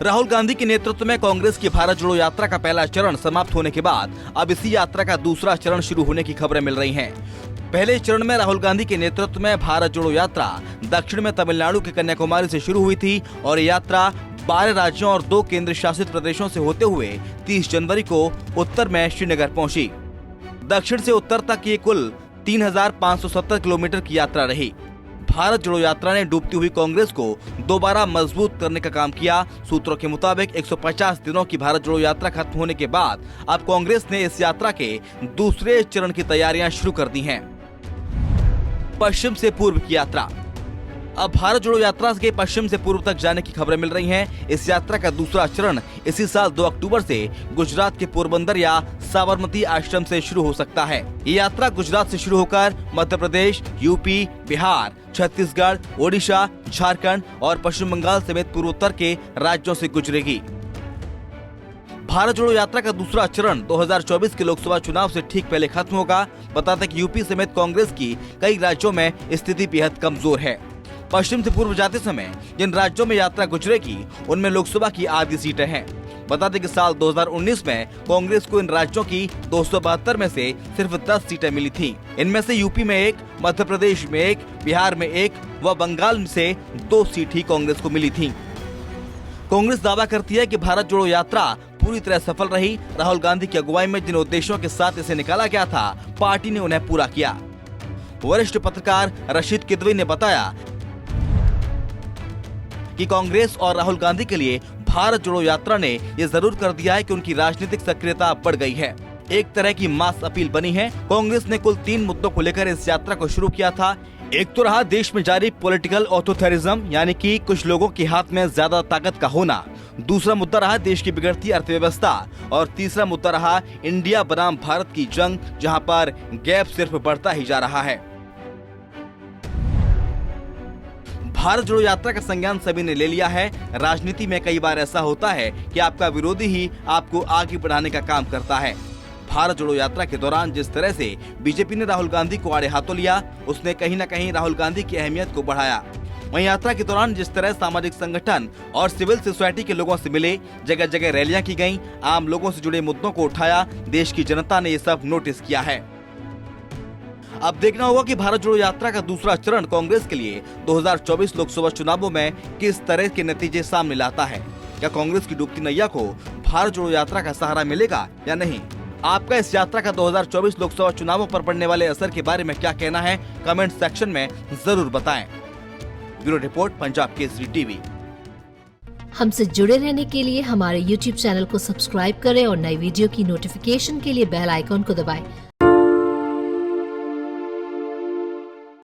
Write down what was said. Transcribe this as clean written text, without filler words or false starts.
राहुल गांधी के नेतृत्व में कांग्रेस की भारत जोड़ो यात्रा का पहला चरण समाप्त होने के बाद अब इसी यात्रा का दूसरा चरण शुरू होने की खबरें मिल रही हैं। पहले चरण में राहुल गांधी के नेतृत्व में भारत जोड़ो यात्रा दक्षिण में तमिलनाडु के कन्याकुमारी से शुरू हुई थी और यात्रा 12 राज्यों और 2 केंद्र शासित प्रदेशों से होते हुए 30 जनवरी को उत्तर में श्रीनगर पहुंची। दक्षिण से उत्तर तक ये कुल 3,570 किलोमीटर की यात्रा रही। भारत जोड़ो यात्रा ने डूबती हुई कांग्रेस को दोबारा मजबूत करने का काम किया। सूत्रों के मुताबिक 150 दिनों की भारत जोड़ो यात्रा खत्म होने के बाद अब कांग्रेस ने इस यात्रा के दूसरे चरण की तैयारियां शुरू कर दी हैं। पश्चिम से पूर्व की यात्रा। अब भारत जोड़ो यात्रा के पश्चिम से पूर्व तक जाने की खबरें मिल रही हैं। इस यात्रा का दूसरा चरण इसी साल 2 अक्टूबर से गुजरात के पोरबंदर या साबरमती आश्रम से शुरू हो सकता है। ये यात्रा गुजरात से शुरू होकर मध्य प्रदेश, यूपी, बिहार, छत्तीसगढ़, ओडिशा, झारखंड और पश्चिम बंगाल समेत पूर्वोत्तर के राज्यों से गुजरेगी। भारत जोड़ो यात्रा का दूसरा चरण 2024 के लोकसभा चुनाव से ठीक पहले खत्म होगा। बता दें कि यूपी समेत कांग्रेस की कई राज्यों में स्थिति बेहद कमजोर है। पश्चिम से पूर्व जाते समय जिन राज्यों में यात्रा गुजरेगी उनमें लोकसभा की आधी सीटें हैं। बता दें कि साल 2019 में कांग्रेस को इन राज्यों की 272 में से सिर्फ 10 सीटें मिली थीं। इनमें से यूपी में 1, मध्य प्रदेश में 1, बिहार में 1 व बंगाल से 2 सीट ही कांग्रेस को मिली थीं। कांग्रेस दावा करती है कि भारत जोड़ो यात्रा पूरी तरह सफल रही। राहुल गांधी की अगुवाई में जिन उद्देश्यों के साथ इसे निकाला गया था, पार्टी ने उन्हें पूरा किया। वरिष्ठ पत्रकार रशीद किदवई ने बताया कि कांग्रेस और राहुल गांधी के लिए भारत जोड़ो यात्रा ने ये जरूर कर दिया है कि उनकी राजनीतिक सक्रियता बढ़ गई है। एक तरह की मास अपील बनी है। कांग्रेस ने कुल 3 मुद्दों को लेकर इस यात्रा को शुरू किया था। एक तो रहा देश में जारी पॉलिटिकल ऑथोरिज्म, यानी कि कुछ लोगों के हाथ में ज्यादा ताकत का होना। दूसरा मुद्दा रहा देश की बिगड़ती अर्थव्यवस्था और तीसरा मुद्दा रहा इंडिया बनाम भारत की जंग, जहां पर गैप सिर्फ बढ़ता ही जा रहा है। भारत जोड़ो यात्रा का संज्ञान सभी ने ले लिया है। राजनीति में कई बार ऐसा होता है कि आपका विरोधी ही आपको आगे बढ़ाने का काम करता है। भारत जोड़ो यात्रा के दौरान जिस तरह से बीजेपी ने राहुल गांधी को आड़े हाथों लिया, उसने कहीं न कहीं राहुल गांधी की अहमियत को बढ़ाया। वहीं यात्रा के दौरान जिस तरह सामाजिक संगठन और सिविल सोसाइटी के लोगों से मिले, जगह जगह रैलियां की गईं, आम लोगों से जुड़े मुद्दों को उठाया, देश की जनता ने ये सब नोटिस किया है। अब देखना होगा कि भारत जोड़ो यात्रा का दूसरा चरण कांग्रेस के लिए 2024 लोकसभा चुनावों में किस तरह के नतीजे सामने लाता है। क्या कांग्रेस की डूबती नैया को भारत जोड़ो यात्रा का सहारा मिलेगा या नहीं? आपका इस यात्रा का 2024 लोकसभा चुनावों पर पड़ने वाले असर के बारे में क्या कहना है, कमेंट सेक्शन में जरूर बताएं। Bureau report, Punjab Kesari TV. हमसे जुड़े रहने के लिए हमारे YouTube चैनल को सब्सक्राइब करें और नई वीडियो की नोटिफिकेशन के लिए बेल आइकॉन को दबाएं।